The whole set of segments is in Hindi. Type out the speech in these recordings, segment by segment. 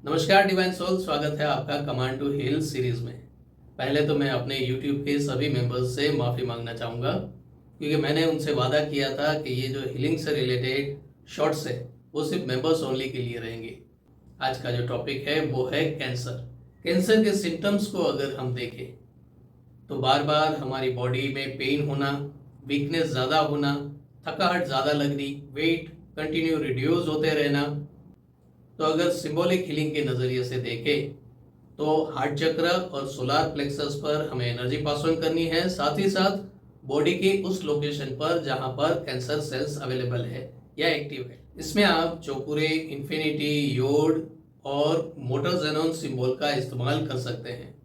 नमस्कार डिवाइन सोल, स्वागत है आपका कमांड टू हील सीरीज में। पहले तो मैं अपने YouTube के सभी मेंबर्स से माफ़ी मांगना चाहूँगा, क्योंकि मैंने उनसे वादा किया था कि ये जो हीलिंग से रिलेटेड शॉर्ट्स है वो सिर्फ मेंबर्स ओनली के लिए रहेंगे। आज का जो टॉपिक है वो है कैंसर। कैंसर के सिम्टम्स को अगर हम देखें तो बार बार हमारी बॉडी में पेन होना, वीकनेस ज़्यादा होना, थकावट ज़्यादा लगनी, वेट कंटिन्यू रिड्यूस होते रहना। तो अगर सिंबॉलिक हीलिंग के नज़रिए से देखें तो हार्ट चक्र और सोलार प्लेक्सस पर हमें एनर्जी पास ऑन करनी है, साथ ही साथ बॉडी के उस लोकेशन पर जहां पर कैंसर सेल्स अवेलेबल है या एक्टिव है। इसमें आप चौपुरे, इन्फिनिटी, योड और मोटर जेनोन सिंबल का इस्तेमाल कर सकते हैं।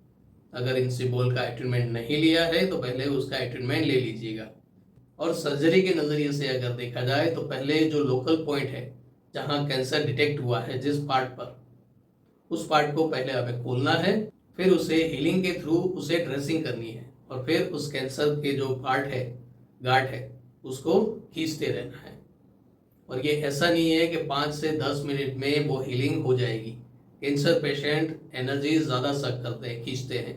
अगर इन सिंबल का अटेनमेंट नहीं लिया है तो पहले उसका अटेनमेंट ले लीजिएगा। और सर्जरी के नज़रिए से अगर देखा जाए तो पहले जो लोकल पॉइंट है जहां कैंसर डिटेक्ट हुआ है, जिस पार्ट पर, उस पार्ट को पहले हमें खोलना है, फिर उसे हीलिंग के थ्रू उसे ड्रेसिंग करनी है और फिर उस कैंसर के जो पार्ट है, गांठ है, उसको खींचते रहना है। और ये ऐसा नहीं है कि 5 से 10 मिनट में वो हीलिंग हो जाएगी। कैंसर पेशेंट एनर्जी ज़्यादा सक करते हैं, खींचते हैं।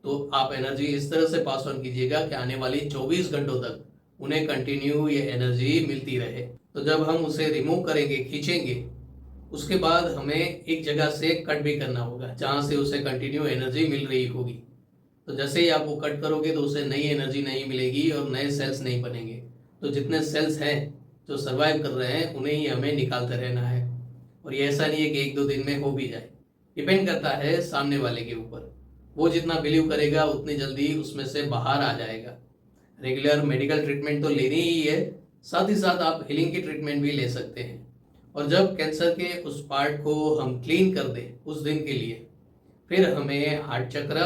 तो आप एनर्जी इस तरह से पास ऑन कीजिएगा कि आने वाली 24 घंटों तक उन्हें कंटिन्यू ये एनर्जी मिलती रहे। तो जब हम उसे रिमूव करेंगे, खींचेंगे, उसके बाद हमें एक जगह से कट भी करना होगा जहाँ से उसे कंटिन्यू एनर्जी मिल रही होगी। तो जैसे ही आप वो कट करोगे तो उसे नई एनर्जी नहीं मिलेगी और नए सेल्स नहीं बनेंगे। तो जितने सेल्स हैं जो सर्वाइव कर रहे हैं उन्हें ही हमें निकालते रहना है। और ये ऐसा नहीं है कि 1-2 दिन में हो भी जाए, डिपेंड करता है सामने वाले के ऊपर। वो जितना बिलीव करेगा उतनी जल्दी उसमें से बाहर आ जाएगा। रेगुलर मेडिकल ट्रीटमेंट तो लेनी ही है, साथ ही साथ आप हीलिंग की ट्रीटमेंट भी ले सकते हैं। और जब कैंसर के उस पार्ट को हम क्लीन कर दें उस दिन के लिए, फिर हमें हार्ट चक्र,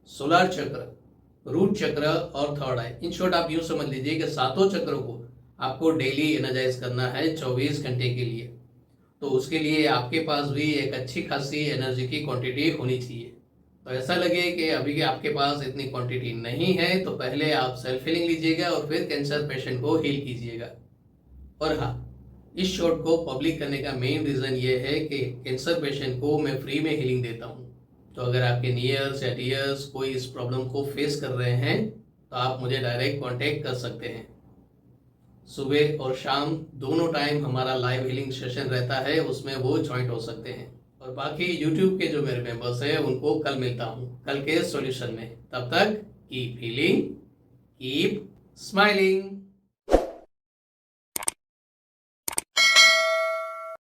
सोलार चक्र, रूट चक्र और थर्ड आई, इन शॉर्ट आप यूँ समझ लीजिए कि सातों चक्रों को आपको डेली एनर्जाइज करना है 24 घंटे के लिए। तो उसके लिए आपके पास भी एक अच्छी खासी एनर्जी की क्वांटिटी होनी चाहिए। तो ऐसा लगे कि अभी के आपके पास इतनी क्वांटिटी नहीं है तो पहले आप सेल्फ हीलिंग लीजिएगा और फिर कैंसर पेशेंट को हील कीजिएगा। और हाँ, इस शॉट को पब्लिक करने का मेन रीज़न ये है कि कैंसर पेशेंट को मैं फ्री में हीलिंग देता हूँ। तो अगर आपके नियर्स या डियर्स कोई इस प्रॉब्लम को फेस कर रहे हैं तो आप मुझे डायरेक्ट कांटेक्ट कर सकते हैं। सुबह और शाम दोनों टाइम हमारा लाइव हीलिंग सेशन रहता है, उसमें वो ज्वाइंट हो सकते हैं। और बाकी यूट्यूब के जो मेरे मेंबर्स हैं उनको कल मिलता हूँ, कल के सॉल्यूशन में। तब तक कीप हीलिंग, कीप स्माइलिंग।